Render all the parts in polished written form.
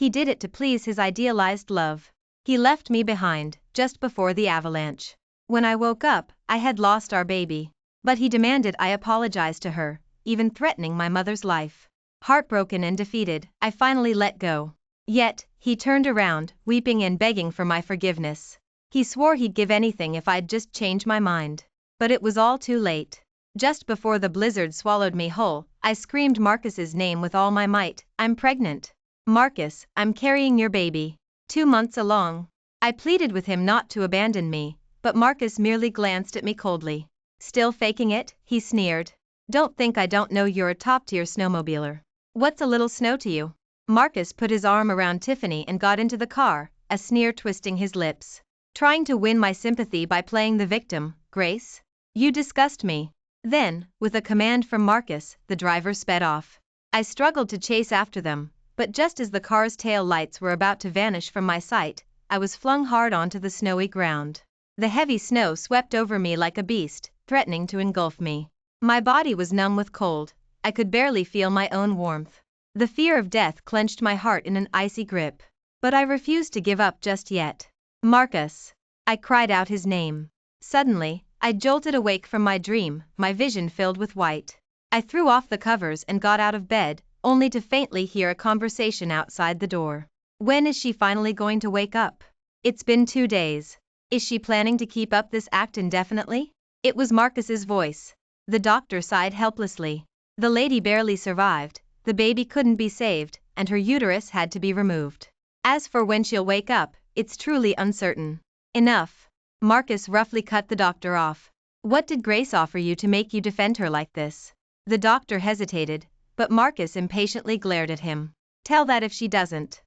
He did it to please his idealized love. He left me behind, just before the avalanche. When I woke up, I had lost our baby. But he demanded I apologize to her, even threatening my mother's life. Heartbroken and defeated, I finally let go. Yet, he turned around, weeping and begging for my forgiveness. He swore he'd give anything if I'd just change my mind. But it was all too late. Just before the blizzard swallowed me whole, I screamed Marcus's name with all my might. I'm pregnant. Marcus, I'm carrying your baby. 2 months along. I pleaded with him not to abandon me, but Marcus merely glanced at me coldly. Still faking it, he sneered. Don't think I don't know you're a top-tier snowmobiler. What's a little snow to you? Marcus put his arm around Tiffany and got into the car, a sneer twisting his lips. Trying to win my sympathy by playing the victim, Grace? You disgust me. Then, with a command from Marcus, the driver sped off. I struggled to chase after them, but just as the car's tail lights were about to vanish from my sight, I was flung hard onto the snowy ground. The heavy snow swept over me like a beast, threatening to engulf me. My body was numb with cold. I could barely feel my own warmth. The fear of death clenched my heart in an icy grip. But I refused to give up just yet. Marcus! I cried out his name. Suddenly, I jolted awake from my dream, my vision filled with white. I threw off the covers and got out of bed, only to faintly hear a conversation outside the door. When is she finally going to wake up? It's been 2 days. Is she planning to keep up this act indefinitely? It was Marcus's voice. The doctor sighed helplessly. The lady barely survived, the baby couldn't be saved, and her uterus had to be removed. As for when she'll wake up, it's truly uncertain. Enough. Marcus roughly cut the doctor off. What did Grace offer you to make you defend her like this? The doctor hesitated, but Marcus impatiently glared at him. Tell that if she doesn't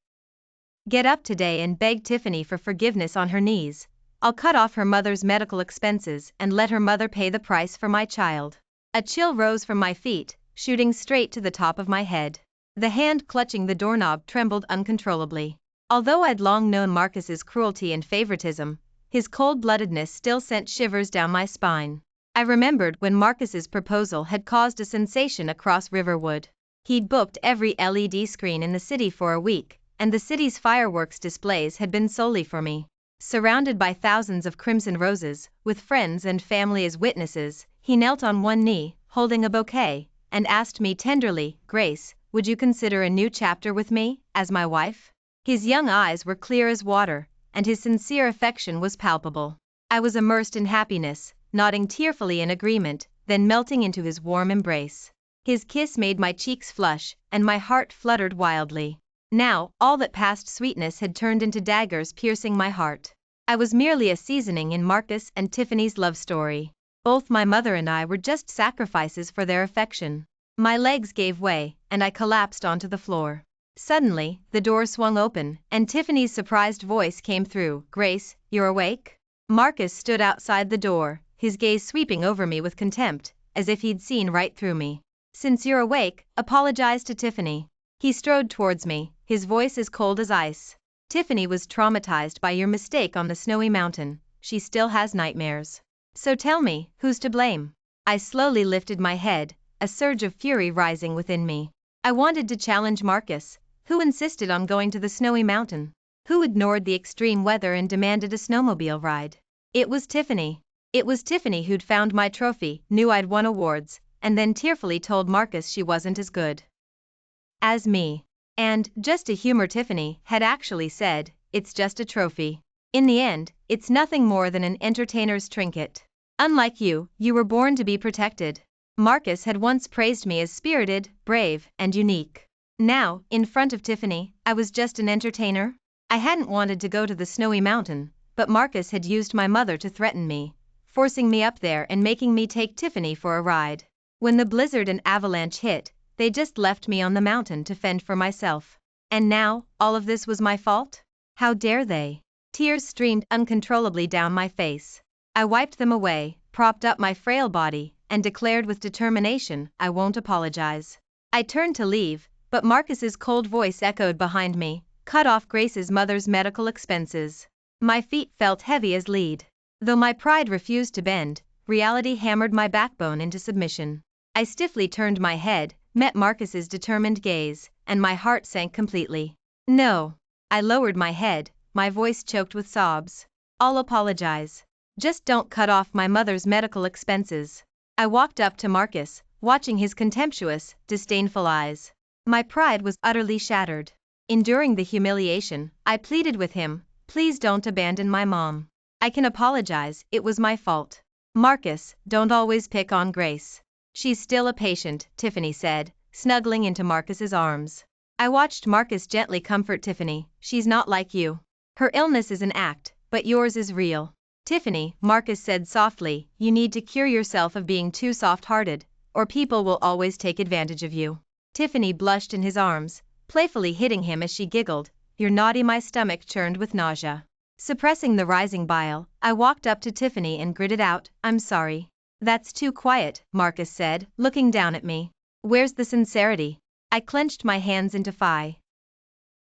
get up today and beg Tiffany for forgiveness on her knees, I'll cut off her mother's medical expenses and let her mother pay the price for my child. A chill rose from my feet, shooting straight to the top of my head. The hand clutching the doorknob trembled uncontrollably. Although I'd long known Marcus's cruelty and favoritism, his cold-bloodedness still sent shivers down my spine. I remembered when Marcus's proposal had caused a sensation across Riverwood. He'd booked every LED screen in the city for a week, and the city's fireworks displays had been solely for me. Surrounded by thousands of crimson roses, with friends and family as witnesses, he knelt on one knee, holding a bouquet, and asked me tenderly, Grace, would you consider a new chapter with me, as my wife? His young eyes were clear as water, and his sincere affection was palpable. I was immersed in happiness, nodding tearfully in agreement, then melting into his warm embrace. His kiss made my cheeks flush, and my heart fluttered wildly. Now, all that past sweetness had turned into daggers piercing my heart. I was merely a seasoning in Marcus and Tiffany's love story. Both my mother and I were just sacrifices for their affection. My legs gave way, and I collapsed onto the floor. Suddenly, the door swung open, and Tiffany's surprised voice came through. Grace, you're awake? Marcus stood outside the door, his gaze sweeping over me with contempt, as if he'd seen right through me. Since you're awake, apologize to Tiffany. He strode towards me, his voice as cold as ice. Tiffany was traumatized by your mistake on the snowy mountain. She still has nightmares. So tell me, who's to blame? I slowly lifted my head, a surge of fury rising within me. I wanted to challenge Marcus. Who insisted on going to the snowy mountain? Who ignored the extreme weather and demanded a snowmobile ride? It was Tiffany. It was Tiffany who'd found my trophy, knew I'd won awards, and then tearfully told Marcus she wasn't as good as me. And, just to humor Tiffany, had actually said, it's just a trophy. In the end, it's nothing more than an entertainer's trinket. Unlike you, you were born to be protected. Marcus had once praised me as spirited, brave, and unique. Now, in front of Tiffany, I was just an entertainer. I hadn't wanted to go to the snowy mountain, but Marcus had used my mother to threaten me, forcing me up there and making me take Tiffany for a ride. When the blizzard and avalanche hit, they just left me on the mountain to fend for myself. And now, all of this was my fault? How dare they? Tears streamed uncontrollably down my face. I wiped them away, propped up my frail body, and declared with determination, I won't apologize. I turned to leave, but Marcus's cold voice echoed behind me, cut off Grace's mother's medical expenses. My feet felt heavy as lead. Though my pride refused to bend, reality hammered my backbone into submission. I stiffly turned my head, met Marcus's determined gaze, and my heart sank completely. No. I lowered my head, my voice choked with sobs. I'll apologize. Just don't cut off my mother's medical expenses. I walked up to Marcus, watching his contemptuous, disdainful eyes. My pride was utterly shattered. Enduring the humiliation, I pleaded with him, please don't abandon my mom. I can apologize, it was my fault. Marcus, don't always pick on Grace. She's still a patient, Tiffany said, snuggling into Marcus's arms. I watched Marcus gently comfort Tiffany, she's not like you. Her illness is an act, but yours is real. Tiffany, Marcus said softly, you need to cure yourself of being too soft-hearted, or people will always take advantage of you. Tiffany blushed in his arms, playfully hitting him as she giggled, you're naughty. My stomach churned with nausea. Suppressing the rising bile, I walked up to Tiffany and gritted out, I'm sorry. That's too quiet, Marcus said, looking down at me. Where's the sincerity? I clenched my hands into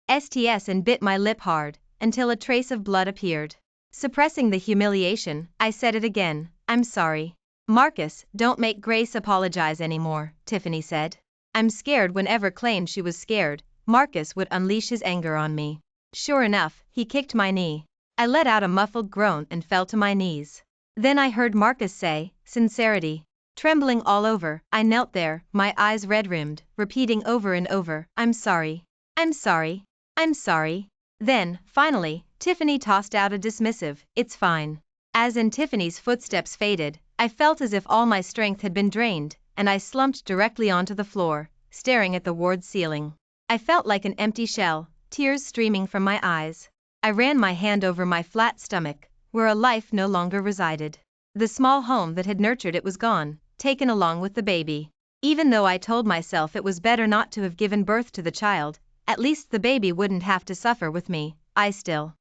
fists and bit my lip hard, until a trace of blood appeared. Suppressing the humiliation, I said it again, I'm sorry. Marcus, don't make Grace apologize anymore, Tiffany said. I'm scared. Whenever claimed she was scared, Marcus would unleash his anger on me. Sure enough, he kicked my knee. I let out a muffled groan and fell to my knees. Then I heard Marcus say, sincerity. Trembling all over, I knelt there, my eyes red-rimmed, repeating over and over, I'm sorry. I'm sorry. I'm sorry. Then, finally, Tiffany tossed out a dismissive, it's fine. As in Tiffany's footsteps faded, I felt as if all my strength had been drained, and I slumped directly onto the floor, staring at the ward ceiling. I felt like an empty shell, tears streaming from my eyes. I ran my hand over my flat stomach, where a life no longer resided. The small home that had nurtured it was gone, taken along with the baby. Even though I told myself it was better not to have given birth to the child, at least the baby wouldn't have to suffer with me, I still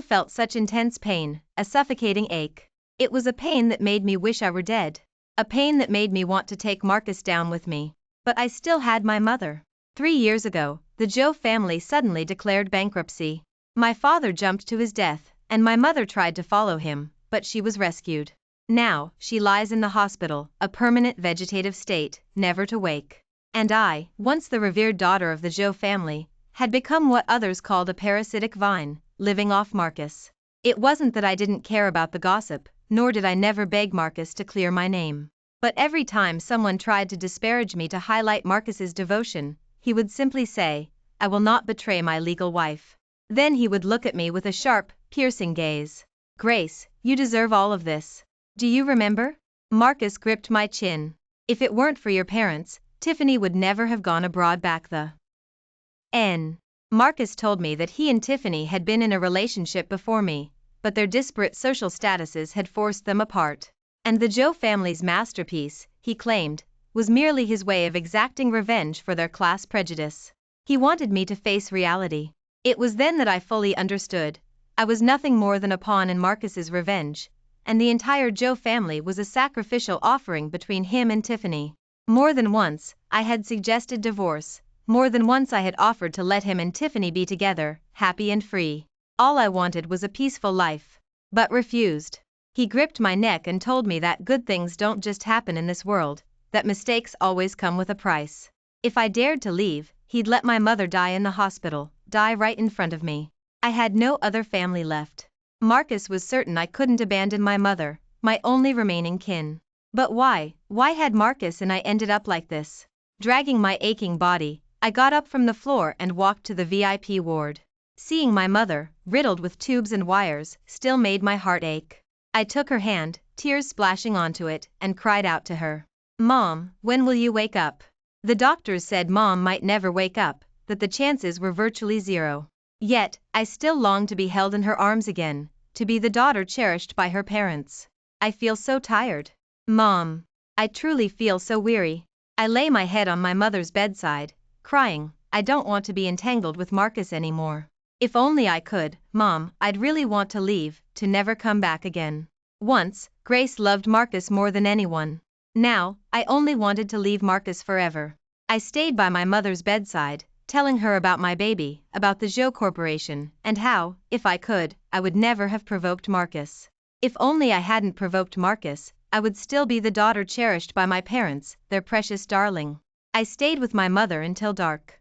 felt such intense pain, a suffocating ache. It was a pain that made me wish I were dead. A pain that made me want to take Marcus down with me. But I still had my mother. 3 years ago, the Joe family suddenly declared bankruptcy. My father jumped to his death, and my mother tried to follow him, but she was rescued. Now, she lies in the hospital, a permanent vegetative state, never to wake. And I, once the revered daughter of the Joe family, had become what others called a parasitic vine, living off Marcus. It wasn't that I didn't care about the gossip, nor did I never beg Marcus to clear my name. But every time someone tried to disparage me to highlight Marcus's devotion, he would simply say, I will not betray my legal wife. Then he would look at me with a sharp, piercing gaze. Grace, you deserve all of this. Do you remember? Marcus gripped my chin. If it weren't for your parents, Tiffany would never have gone abroad back then. Marcus told me that he and Tiffany had been in a relationship before me, but their disparate social statuses had forced them apart. And the Joe family's masterpiece, he claimed, was merely his way of exacting revenge for their class prejudice. He wanted me to face reality. It was then that I fully understood. I was nothing more than a pawn in Marcus's revenge, and the entire Joe family was a sacrificial offering between him and Tiffany. More than once, I had suggested divorce. More than once I had offered to let him and Tiffany be together, happy and free. All I wanted was a peaceful life. But refused. He gripped my neck and told me that good things don't just happen in this world, that mistakes always come with a price. If I dared to leave, he'd let my mother die in the hospital, die right in front of me. I had no other family left. Marcus was certain I couldn't abandon my mother, my only remaining kin. But why had Marcus and I ended up like this? Dragging my aching body, I got up from the floor and walked to the VIP ward. Seeing my mother, riddled with tubes and wires, still made my heart ache. I took her hand, tears splashing onto it, and cried out to her. Mom, when will you wake up? The doctors said Mom might never wake up, that the chances were virtually zero. Yet, I still longed to be held in her arms again, to be the daughter cherished by her parents. I feel so tired. Mom. I truly feel so weary. I lay my head on my mother's bedside, crying, I don't want to be entangled with Marcus anymore. If only I could, Mom, I'd really want to leave, to never come back again. Once, Grace loved Marcus more than anyone. Now, I only wanted to leave Marcus forever. I stayed by my mother's bedside, telling her about my baby, about the Joe Corporation, and how, if I could, I would never have provoked Marcus. If only I hadn't provoked Marcus, I would still be the daughter cherished by my parents, their precious darling. I stayed with my mother until dark.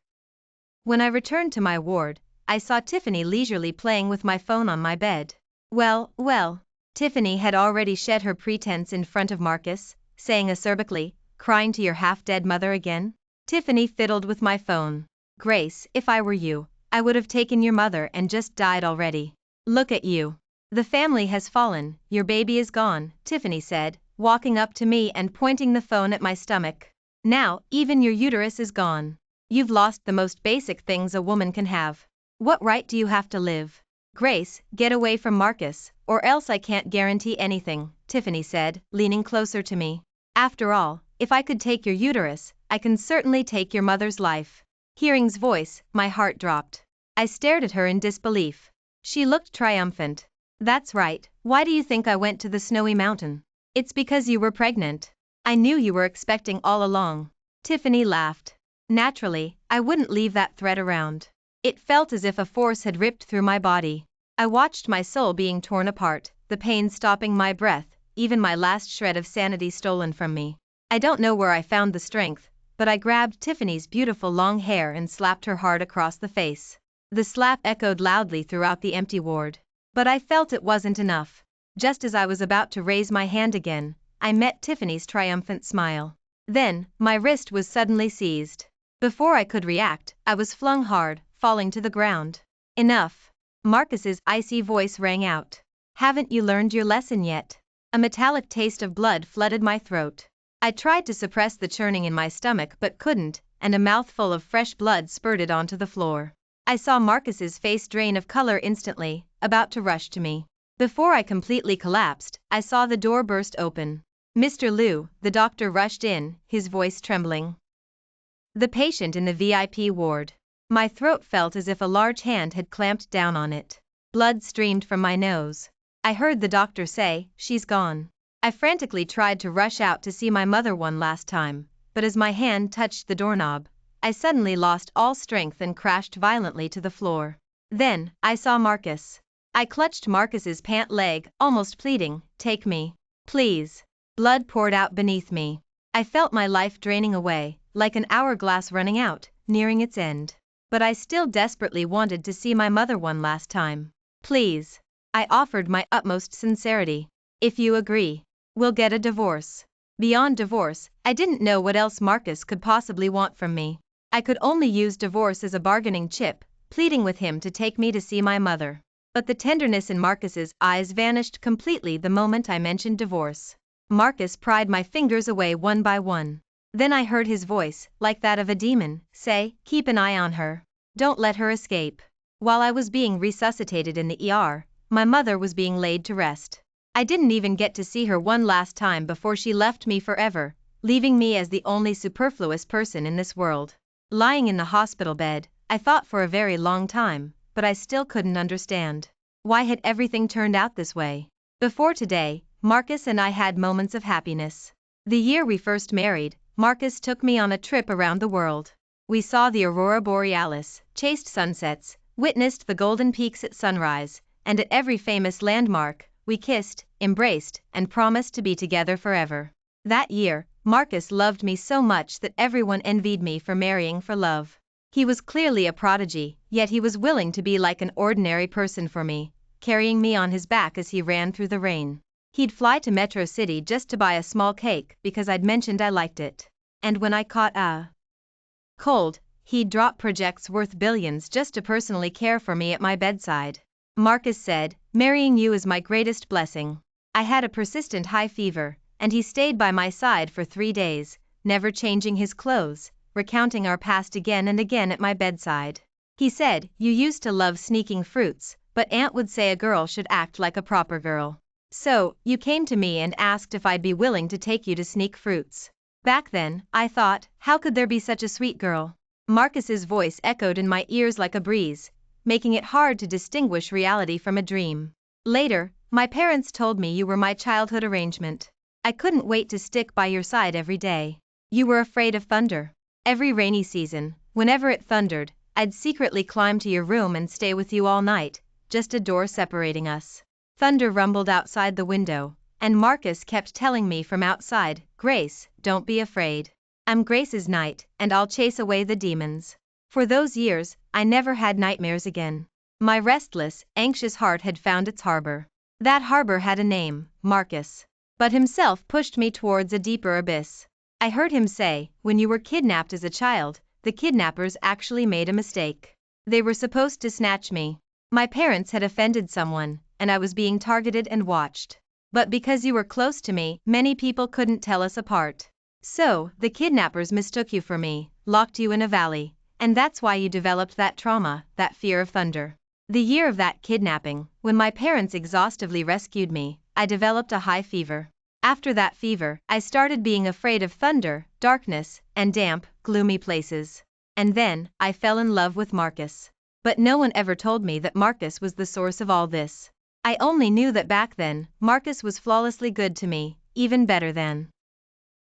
When I returned to my ward, I saw Tiffany leisurely playing with my phone on my bed. Well, Tiffany had already shed her pretense in front of Marcus, saying acerbically, crying to your half-dead mother again? Tiffany fiddled with my phone. Grace, if I were you, I would have taken your mother and just died already. Look at you. The family has fallen, your baby is gone, Tiffany said, walking up to me and pointing the phone at my stomach. Now, even your uterus is gone. You've lost the most basic things a woman can have. What right do you have to live? Grace, get away from Marcus, or else I can't guarantee anything, Tiffany said, leaning closer to me. After all, if I could take your uterus, I can certainly take your mother's life. Hearing's voice, my heart dropped. I stared at her in disbelief. She looked triumphant. That's right, why do you think I went to the snowy mountain? It's because you were pregnant. I knew you were expecting all along. Tiffany laughed. Naturally, I wouldn't leave that thread around. It felt as if a force had ripped through my body. I watched my soul being torn apart, the pain stopping my breath, even my last shred of sanity stolen from me. I don't know where I found the strength, but I grabbed Tiffany's beautiful long hair and slapped her hard across the face. The slap echoed loudly throughout the empty ward. But I felt it wasn't enough. Just as I was about to raise my hand again, I met Tiffany's triumphant smile. Then, my wrist was suddenly seized. Before I could react, I was flung hard, falling to the ground. Enough. Marcus's icy voice rang out. Haven't you learned your lesson yet? A metallic taste of blood flooded my throat. I tried to suppress the churning in my stomach but couldn't, and a mouthful of fresh blood spurted onto the floor. I saw Marcus's face drain of color instantly, about to rush to me. Before I completely collapsed, I saw the door burst open. Mr. Liu, the doctor rushed in, his voice trembling. The patient in the VIP ward. My throat felt as if a large hand had clamped down on it. Blood streamed from my nose. I heard the doctor say, she's gone. I frantically tried to rush out to see my mother one last time, but as my hand touched the doorknob, I suddenly lost all strength and crashed violently to the floor. Then, I saw Marcus. I clutched Marcus's pant leg, almost pleading, take me. Please. Blood poured out beneath me. I felt my life draining away, like an hourglass running out, nearing its end. But I still desperately wanted to see my mother one last time. Please. I offered my utmost sincerity. If you agree, we'll get a divorce. Beyond divorce, I didn't know what else Marcus could possibly want from me. I could only use divorce as a bargaining chip, pleading with him to take me to see my mother. But the tenderness in Marcus's eyes vanished completely the moment I mentioned divorce. Marcus pried my fingers away one by one. Then I heard his voice, like that of a demon, say, keep an eye on her. Don't let her escape. While I was being resuscitated in the ER, my mother was being laid to rest. I didn't even get to see her one last time before she left me forever, leaving me as the only superfluous person in this world. Lying in the hospital bed, I thought for a very long time, but I still couldn't understand. Why had everything turned out this way? Before today, Marcus and I had moments of happiness. The year we first married, Marcus took me on a trip around the world. We saw the aurora borealis, chased sunsets, witnessed the golden peaks at sunrise, and at every famous landmark, we kissed, embraced, and promised to be together forever. That year, Marcus loved me so much that everyone envied me for marrying for love. He was clearly a prodigy, yet he was willing to be like an ordinary person for me, carrying me on his back as he ran through the rain. He'd fly to Metro City just to buy a small cake because I'd mentioned I liked it. And when I caught a cold, he'd drop projects worth billions just to personally care for me at my bedside. Marcus said, marrying you is my greatest blessing. I had a persistent high fever, and he stayed by my side for 3 days, never changing his clothes, recounting our past again and again at my bedside. He said, you used to love sneaking fruits, but Aunt would say a girl should act like a proper girl. So, you came to me and asked if I'd be willing to take you to sneak fruits. Back then, I thought, how could there be such a sweet girl? Marcus's voice echoed in my ears like a breeze, making it hard to distinguish reality from a dream. Later, my parents told me you were my childhood arrangement. I couldn't wait to stick by your side every day. You were afraid of thunder. Every rainy season, whenever it thundered, I'd secretly climb to your room and stay with you all night, just a door separating us. Thunder rumbled outside the window, and Marcus kept telling me from outside, Grace, don't be afraid. I'm Grace's knight, and I'll chase away the demons. For those years, I never had nightmares again. My restless, anxious heart had found its harbor. That harbor had a name, Marcus. But himself pushed me towards a deeper abyss. I heard him say, when you were kidnapped as a child, the kidnappers actually made a mistake. They were supposed to snatch me. My parents had offended someone, and I was being targeted and watched. But because you were close to me, many people couldn't tell us apart. So, the kidnappers mistook you for me, locked you in a valley, and that's why you developed that trauma, that fear of thunder. The year of that kidnapping, when my parents exhaustively rescued me, I developed a high fever. After that fever, I started being afraid of thunder, darkness, and damp, gloomy places. And then, I fell in love with Marcus. But no one ever told me that Marcus was the source of all this. I only knew that back then, Marcus was flawlessly good to me, even better than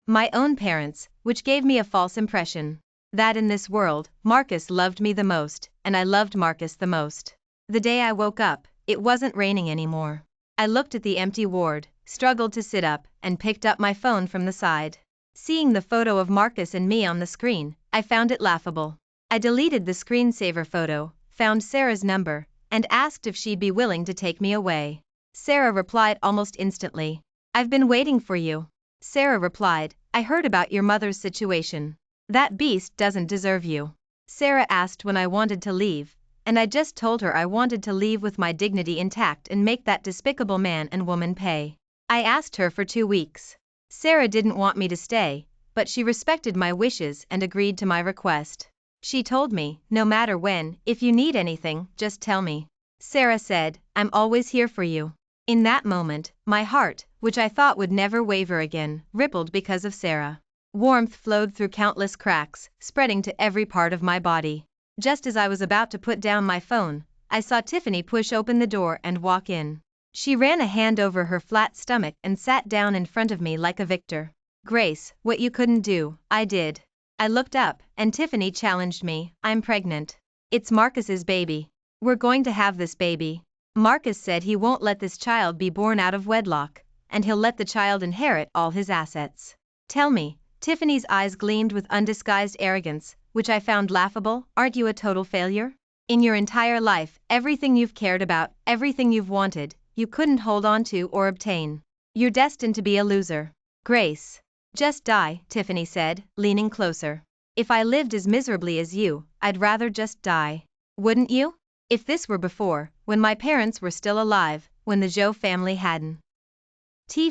my own parents, which gave me a false impression that in this world, Marcus loved me the most, and I loved Marcus the most. The day I woke up, it wasn't raining anymore. I looked at the empty ward, struggled to sit up, and picked up my phone from the side. Seeing the photo of Marcus and me on the screen, I found it laughable. I deleted the screensaver photo, found Sarah's number, and asked if she'd be willing to take me away. Sarah replied almost instantly. "I've been waiting for you." Sarah replied, "I heard about your mother's situation. That beast doesn't deserve you." Sarah asked when I wanted to leave, and I just told her I wanted to leave with my dignity intact and make that despicable man and woman pay. I asked her for 2 weeks. Sarah didn't want me to stay, but she respected my wishes and agreed to my request. She told me, "No matter when, if you need anything, just tell me." Sarah said, "I'm always here for you." In that moment, my heart, which I thought would never waver again, rippled because of Sarah. Warmth flowed through countless cracks, spreading to every part of my body. Just as I was about to put down my phone, I saw Tiffany push open the door and walk in. She ran a hand over her flat stomach and sat down in front of me like a victor. "Grace, what you couldn't do, I did." I looked up, and Tiffany challenged me, "I'm pregnant. It's Marcus's baby. We're going to have this baby. Marcus said he won't let this child be born out of wedlock, and he'll let the child inherit all his assets." "Tell me," Tiffany's eyes gleamed with undisguised arrogance, which I found laughable, "aren't you a total failure? In your entire life, everything you've cared about, everything you've wanted, you couldn't hold on to or obtain. You're destined to be a loser." "Grace, just die," Tiffany said, leaning closer. "If I lived as miserably as you, I'd rather just die. Wouldn't you? If this were before, when my parents were still alive, when the Joe family hadn't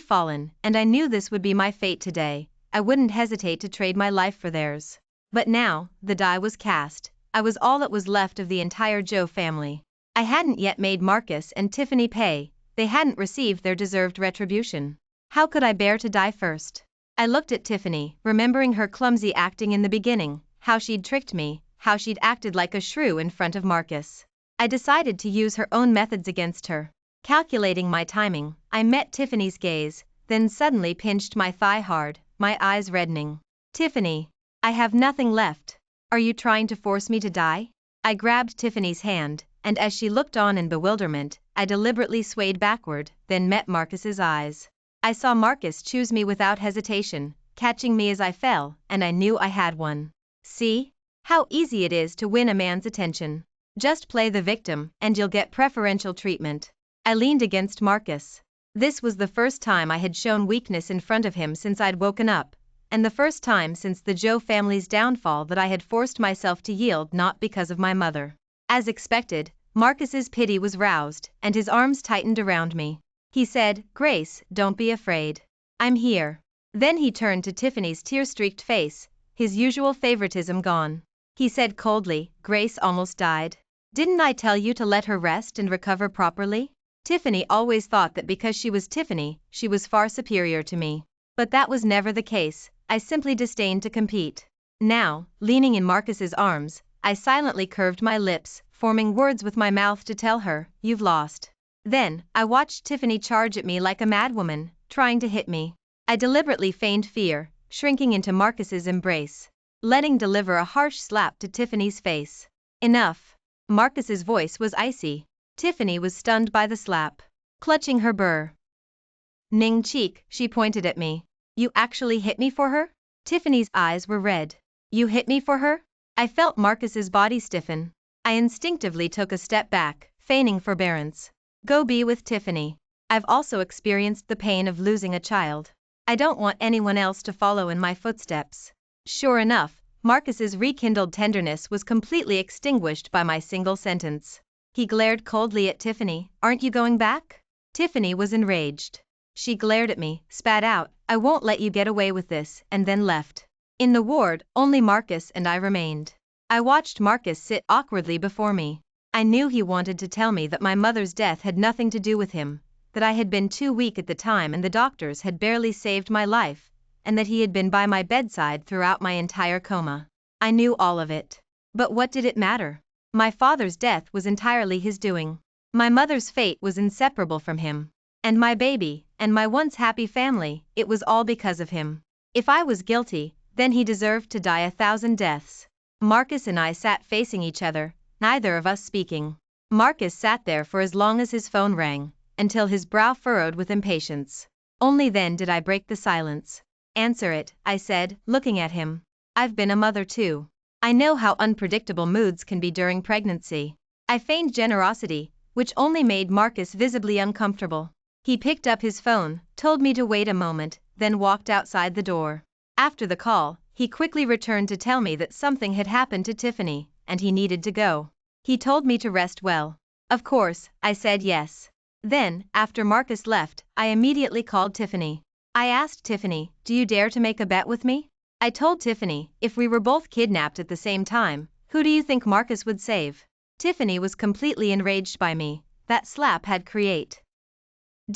fallen, and I knew this would be my fate today, I wouldn't hesitate to trade my life for theirs. But now, the die was cast. I was all that was left of the entire Joe family. I hadn't yet made Marcus and Tiffany pay, they hadn't received their deserved retribution. How could I bear to die first?" I looked at Tiffany, remembering her clumsy acting in the beginning, how she'd tricked me, how she'd acted like a shrew in front of Marcus. I decided to use her own methods against her. Calculating my timing, I met Tiffany's gaze, then suddenly pinched my thigh hard, my eyes reddening. "Tiffany, I have nothing left. Are you trying to force me to die?" I grabbed Tiffany's hand, and as she looked on in bewilderment, I deliberately swayed backward, then met Marcus's eyes. I saw Marcus choose me without hesitation, catching me as I fell, and I knew I had one. See? How easy it is to win a man's attention. Just play the victim, and you'll get preferential treatment. I leaned against Marcus. This was the first time I had shown weakness in front of him since I'd woken up, and the first time since the Joe family's downfall that I had forced myself to yield not because of my mother. As expected, Marcus's pity was roused, and his arms tightened around me. He said, "Grace, don't be afraid. I'm here." Then he turned to Tiffany's tear-streaked face, his usual favoritism gone. He said coldly, "Grace almost died. Didn't I tell you to let her rest and recover properly?" Tiffany always thought that because she was Tiffany, she was far superior to me. But that was never the case, I simply disdained to compete. Now, leaning in Marcus's arms, I silently curved my lips, forming words with my mouth to tell her, "You've lost." Then, I watched Tiffany charge at me like a madwoman, trying to hit me. I deliberately feigned fear, shrinking into Marcus's embrace, letting deliver a harsh slap to Tiffany's face. "Enough." Marcus's voice was icy. Tiffany was stunned by the slap. Clutching her burning cheek, she pointed at me. "You actually hit me for her?" Tiffany's eyes were red. "You hit me for her?" I felt Marcus's body stiffen. I instinctively took a step back, feigning forbearance. Go be with Tiffany. I've also experienced the pain of losing a child. I don't want anyone else to follow in my footsteps. Sure enough, Marcus's rekindled tenderness was completely extinguished by my single sentence. He glared coldly at Tiffany. Aren't you going back? Tiffany was enraged. She glared at me, spat out, I won't let you get away with this, and then left. In the ward, only Marcus and I remained. I watched Marcus sit awkwardly before me. I knew he wanted to tell me that my mother's death had nothing to do with him, that I had been too weak at the time and the doctors had barely saved my life, and that he had been by my bedside throughout my entire coma. I knew all of it. But what did it matter? My father's death was entirely his doing. My mother's fate was inseparable from him. And my baby, and my once happy family, it was all because of him. If I was guilty, then he deserved to die 1,000 deaths. Marcus and I sat facing each other, neither of us speaking. Marcus sat there for as long as his phone rang, until his brow furrowed with impatience. Only then did I break the silence. Answer it, I said, looking at him. I've been a mother too. I know how unpredictable moods can be during pregnancy. I feigned generosity, which only made Marcus visibly uncomfortable. He picked up his phone, told me to wait a moment, then walked outside the door. After the call, he quickly returned to tell me that something had happened to Tiffany, and he needed to go. He told me to rest well. Of course, I said yes. Then, after Marcus left, I immediately called Tiffany. I asked Tiffany, do you dare to make a bet with me? I told Tiffany, if we were both kidnapped at the same time, who do you think Marcus would save? Tiffany was completely enraged by me. That slap had created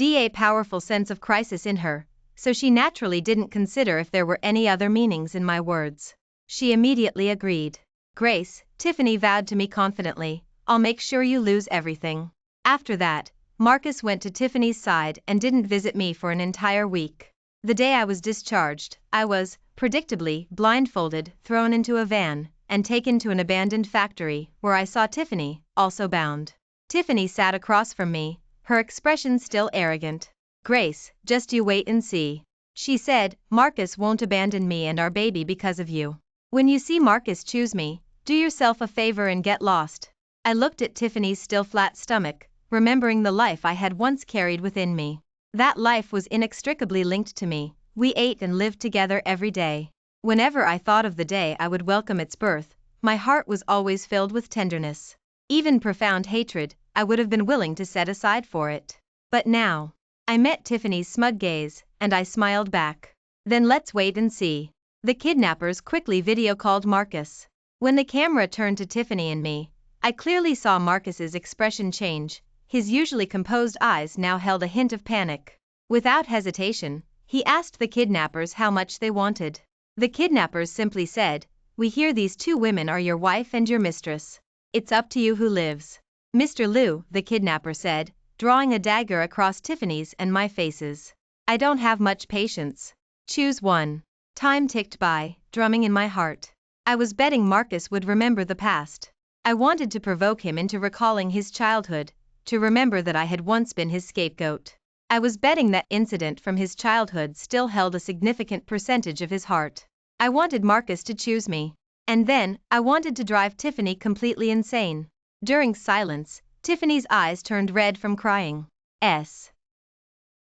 a powerful sense of crisis in her, so she naturally didn't consider if there were any other meanings in my words. She immediately agreed. Grace, Tiffany vowed to me confidently, I'll make sure you lose everything. After that, Marcus went to Tiffany's side and didn't visit me for an entire week. The day I was discharged, I was, predictably, blindfolded, thrown into a van, and taken to an abandoned factory, where I saw Tiffany, also bound. Tiffany sat across from me, her expression still arrogant. Grace, just you wait and see. She said, Marcus won't abandon me and our baby because of you. When you see Marcus choose me, do yourself a favor and get lost. I looked at Tiffany's still flat stomach, remembering the life I had once carried within me. That life was inextricably linked to me. We ate and lived together every day. Whenever I thought of the day I would welcome its birth, my heart was always filled with tenderness. Even profound hatred, I would have been willing to set aside for it. But now, I met Tiffany's smug gaze, and I smiled back. Then let's wait and see. The kidnappers quickly video-called Marcus. When the camera turned to Tiffany and me, I clearly saw Marcus's expression change. His usually composed eyes now held a hint of panic. Without hesitation, he asked the kidnappers how much they wanted. The kidnappers simply said, we hear these two women are your wife and your mistress. It's up to you who lives. Mr. Liu, the kidnapper said, drawing a dagger across Tiffany's and my faces. I don't have much patience. Choose one. Time ticked by, drumming in my heart. I was betting Marcus would remember the past. I wanted to provoke him into recalling his childhood, to remember that I had once been his scapegoat. I was betting that incident from his childhood still held a significant percentage of his heart. I wanted Marcus to choose me. And then, I wanted to drive Tiffany completely insane. During silence, Tiffany's eyes turned red from crying.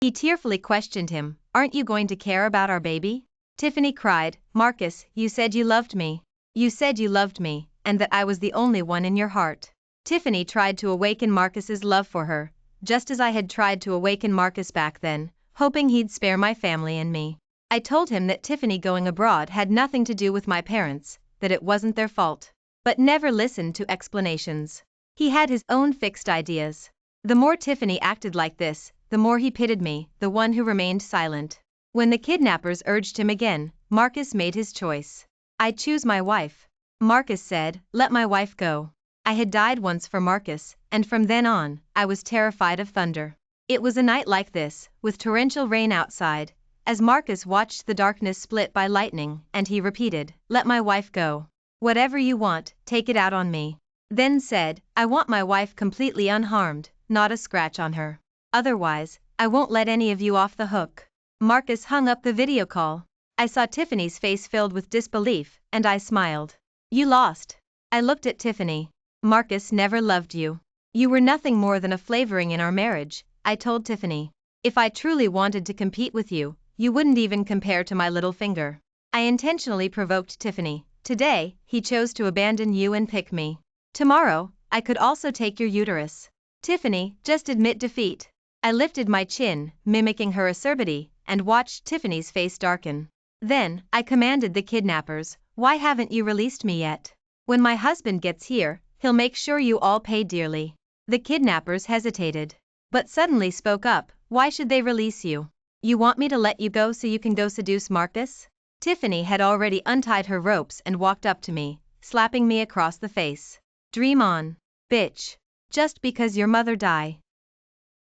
He tearfully questioned him, aren't you going to care about our baby? Tiffany cried, Marcus, you said you loved me. You said you loved me, and that I was the only one in your heart. Tiffany tried to awaken Marcus's love for her, just as I had tried to awaken Marcus back then, hoping he'd spare my family and me. I told him that Tiffany going abroad had nothing to do with my parents, that it wasn't their fault. But never listened to explanations. He had his own fixed ideas. The more Tiffany acted like this, the more he pitied me, the one who remained silent. When the kidnappers urged him again, Marcus made his choice. I choose my wife. Marcus said, let my wife go. I had died once for Marcus, and from then on, I was terrified of thunder. It was a night like this, with torrential rain outside, as Marcus watched the darkness split by lightning, and he repeated, let my wife go. Whatever you want, take it out on me. Then said, I want my wife completely unharmed, not a scratch on her. Otherwise, I won't let any of you off the hook. Marcus hung up the video call. I saw Tiffany's face filled with disbelief, and I smiled. You lost. I looked at Tiffany. Marcus never loved you. You were nothing more than a flavoring in our marriage, I told Tiffany. If I truly wanted to compete with you, you wouldn't even compare to my little finger. I intentionally provoked Tiffany. Today, he chose to abandon you and pick me. Tomorrow, I could also take your uterus. Tiffany, just admit defeat. I lifted my chin, mimicking her acerbity, and watched Tiffany's face darken. Then, I commanded the kidnappers, why haven't you released me yet? When my husband gets here, he'll make sure you all pay dearly. The kidnappers hesitated, but suddenly spoke up, why should they release you? You want me to let you go so you can go seduce Marcus? Tiffany had already untied her ropes and walked up to me, slapping me across the face. Dream on, bitch. Just because your mother died.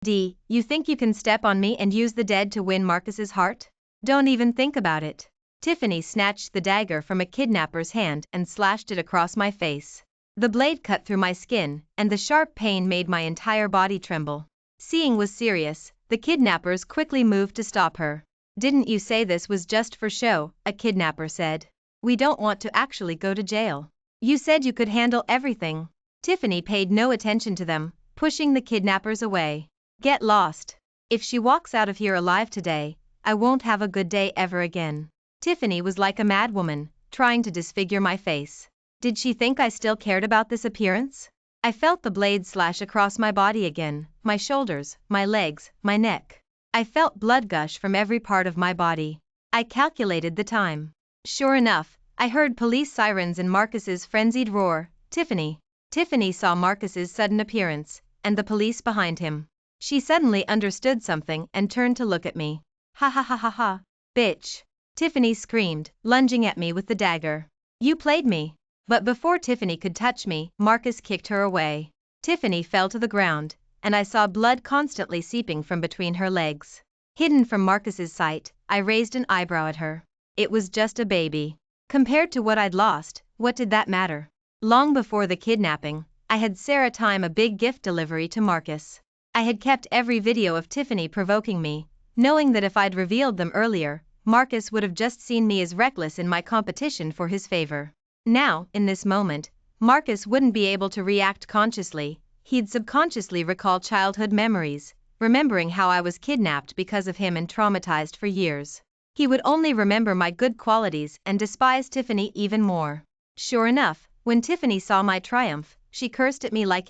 You think you can step on me and use the dead to win Marcus's heart? Don't even think about it. Tiffany snatched the dagger from a kidnapper's hand and slashed it across my face. The blade cut through my skin, and the sharp pain made my entire body tremble. Seeing was serious, the kidnappers quickly moved to stop her. Didn't you say this was just for show? A kidnapper said. We don't want to actually go to jail. You said you could handle everything. Tiffany paid no attention to them, pushing the kidnappers away. Get lost. If she walks out of here alive today, I won't have a good day ever again. Tiffany was like a madwoman, trying to disfigure my face. Did she think I still cared about this appearance? I felt the blade slash across my body again, my shoulders, my legs, my neck. I felt blood gush from every part of my body. I calculated the time. Sure enough, I heard police sirens and Marcus's frenzied roar. Tiffany saw Marcus's sudden appearance, and the police behind him. She suddenly understood something and turned to look at me. Ha ha ha ha ha. Bitch. Tiffany screamed, lunging at me with the dagger. You played me. But before Tiffany could touch me, Marcus kicked her away. Tiffany fell to the ground, and I saw blood constantly seeping from between her legs. Hidden from Marcus's sight, I raised an eyebrow at her. It was just a baby. Compared to what I'd lost, what did that matter? Long before the kidnapping, I had Sarah time a big gift delivery to Marcus. I had kept every video of Tiffany provoking me, knowing that if I'd revealed them earlier, Marcus would have just seen me as reckless in my competition for his favor. Now, in this moment, Marcus wouldn't be able to react consciously. He'd subconsciously recall childhood memories, remembering how I was kidnapped because of him and traumatized for years. He would only remember my good qualities and despise Tiffany even more. Sure enough, when Tiffany saw my triumph, she cursed at me like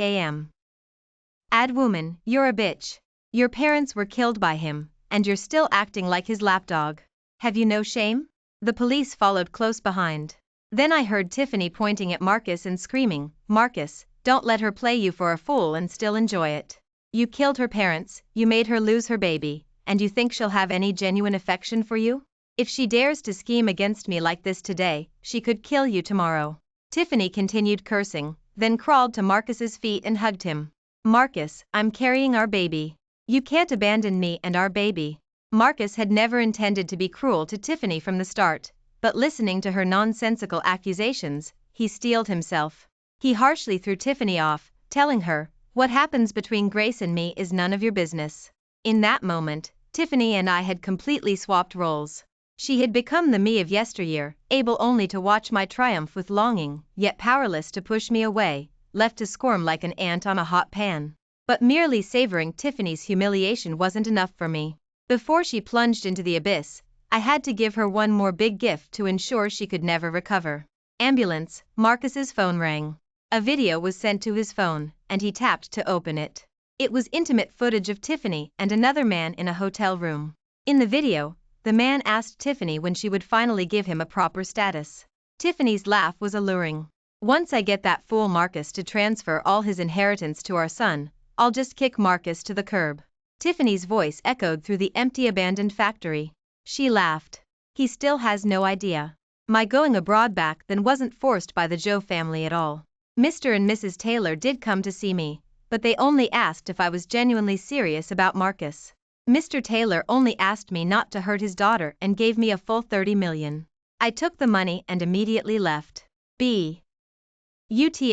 Ad woman, you're a bitch. Your parents were killed by him, and you're still acting like his lapdog. Have you no shame? The police followed close behind. Then I heard Tiffany pointing at Marcus and screaming, Marcus, don't let her play you for a fool and still enjoy it. You killed her parents, you made her lose her baby, and you think she'll have any genuine affection for you? If she dares to scheme against me like this today, she could kill you tomorrow. Tiffany continued cursing, then crawled to Marcus's feet and hugged him. Marcus, I'm carrying our baby. You can't abandon me and our baby. Marcus had never intended to be cruel to Tiffany from the start, but listening to her nonsensical accusations, he steeled himself. He harshly threw Tiffany off, telling her, what happens between Grace and me is none of your business. In that moment, Tiffany and I had completely swapped roles. She had become the me of yesteryear, able only to watch my triumph with longing, yet powerless to push me away, left to squirm like an ant on a hot pan. But merely savoring Tiffany's humiliation wasn't enough for me. Before she plunged into the abyss, I had to give her one more big gift to ensure she could never recover. Ambulance. Marcus's phone rang. A video was sent to his phone, and he tapped to open it. It was intimate footage of Tiffany and another man in a hotel room. In the video, the man asked Tiffany when she would finally give him a proper status. Tiffany's laugh was alluring. Once I get that fool Marcus to transfer all his inheritance to our son, I'll just kick Marcus to the curb. Tiffany's voice echoed through the empty abandoned factory. She laughed. He still has no idea. My going abroad back then wasn't forced by the Joe family at all. Mr. and Mrs. Taylor did come to see me, but they only asked if I was genuinely serious about Marcus. Mr. Taylor only asked me not to hurt his daughter and gave me a full $30 million. I took the money and immediately left.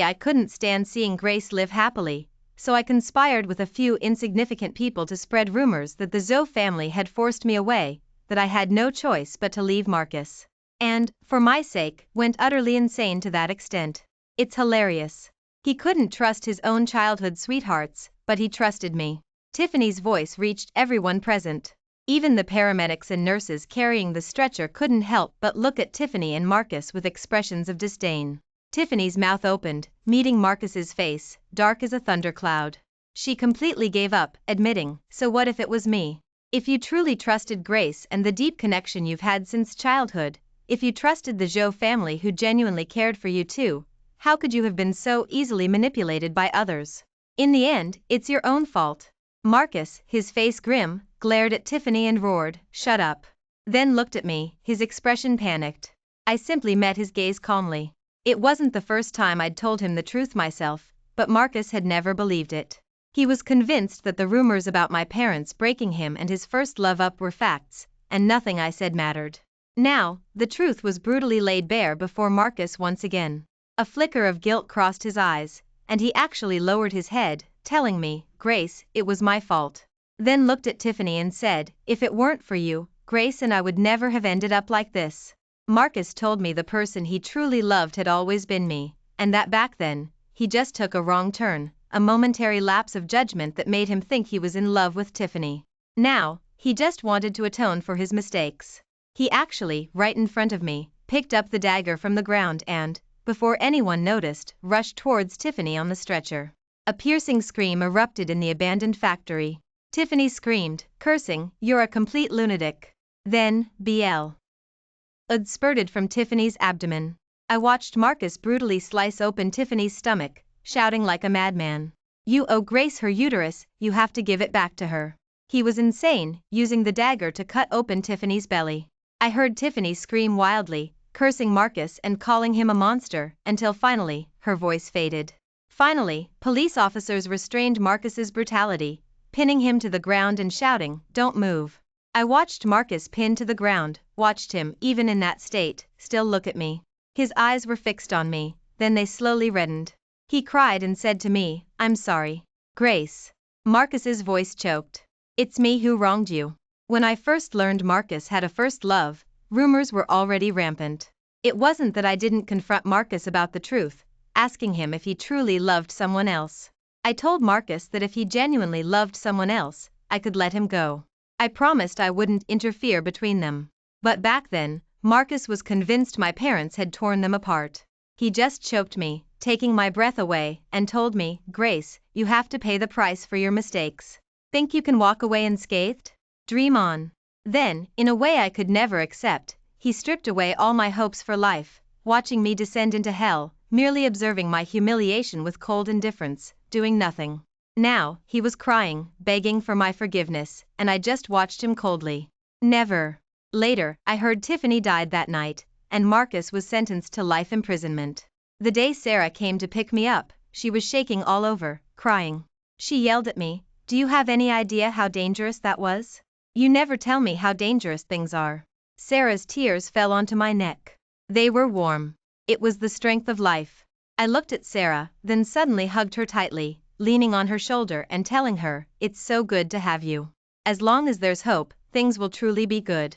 I couldn't stand seeing Grace live happily, so I conspired with a few insignificant people to spread rumors that the Zoe family had forced me away, that I had no choice but to leave Marcus. and, for my sake, went utterly insane to that extent. It's hilarious. He couldn't trust his own childhood sweethearts, but he trusted me. Tiffany's voice reached everyone present. Even the paramedics and nurses carrying the stretcher couldn't help but look at Tiffany and Marcus with expressions of disdain. Tiffany's mouth opened, meeting Marcus's face, dark as a thundercloud. She completely gave up, admitting, "So what if it was me? If you truly trusted Grace and the deep connection you've had since childhood, if you trusted the Zhou family who genuinely cared for you too, how could you have been so easily manipulated by others? In the end, it's your own fault." Marcus, his face grim, glared at Tiffany and roared, "Shut up." Then looked at me, his expression panicked. I simply met his gaze calmly. It wasn't the first time I'd told him the truth myself, but Marcus had never believed it. He was convinced that the rumors about my parents breaking him and his first love up were facts, and nothing I said mattered. Now, the truth was brutally laid bare before Marcus once again. A flicker of guilt crossed his eyes, and he actually lowered his head, telling me, "Grace, it was my fault." Then looked at Tiffany and said, "If it weren't for you, Grace and I would never have ended up like this." Marcus told me the person he truly loved had always been me, and that back then, he just took a wrong turn, a momentary lapse of judgment that made him think he was in love with Tiffany. Now, he just wanted to atone for his mistakes. He actually, right in front of me, picked up the dagger from the ground and, before anyone noticed, rushed towards Tiffany on the stretcher. A piercing scream erupted in the abandoned factory. Tiffany screamed, cursing, "You're a complete lunatic." Then, blood spurted from Tiffany's abdomen. I watched Marcus brutally slice open Tiffany's stomach, shouting like a madman, "You owe Grace her uterus, you have to give it back to her." He was insane, using the dagger to cut open Tiffany's belly. I heard Tiffany scream wildly, cursing Marcus and calling him a monster, until finally, her voice faded. Finally, police officers restrained Marcus's brutality, pinning him to the ground and shouting, "Don't move." I watched Marcus pinned to the ground, watched him, even in that state, still look at me. His eyes were fixed on me, then they slowly reddened. He cried and said to me, "I'm sorry, Grace." Marcus's voice choked. "It's me who wronged you." When I first learned Marcus had a first love, rumors were already rampant. It wasn't that I didn't confront Marcus about the truth, asking him if he truly loved someone else. I told Marcus that if he genuinely loved someone else, I could let him go. I promised I wouldn't interfere between them. But back then, Marcus was convinced my parents had torn them apart. He just choked me, taking my breath away, and told me, "Grace, you have to pay the price for your mistakes. Think you can walk away unscathed? Dream on." Then, in a way I could never accept, he stripped away all my hopes for life, watching me descend into hell, merely observing my humiliation with cold indifference, doing nothing. Now, he was crying, begging for my forgiveness, and I just watched him coldly. Never. Later, I heard Tiffany died that night, and Marcus was sentenced to life imprisonment. The day Sarah came to pick me up, she was shaking all over, crying. She yelled at me, "Do you have any idea how dangerous that was? You never tell me how dangerous things are." Sarah's tears fell onto my neck. They were warm. It was the strength of life. I looked at Sarah, then suddenly hugged her tightly, leaning on her shoulder and telling her, "It's so good to have you. As long as there's hope, things will truly be good."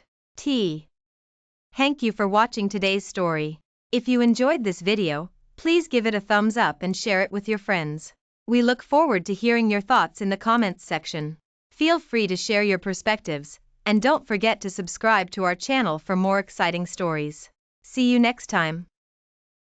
Thank you for watching today's story. If you enjoyed this video, please give it a thumbs up and share it with your friends. We look forward to hearing your thoughts in the comments section. Feel free to share your perspectives, and don't forget to subscribe to our channel for more exciting stories. See you next time.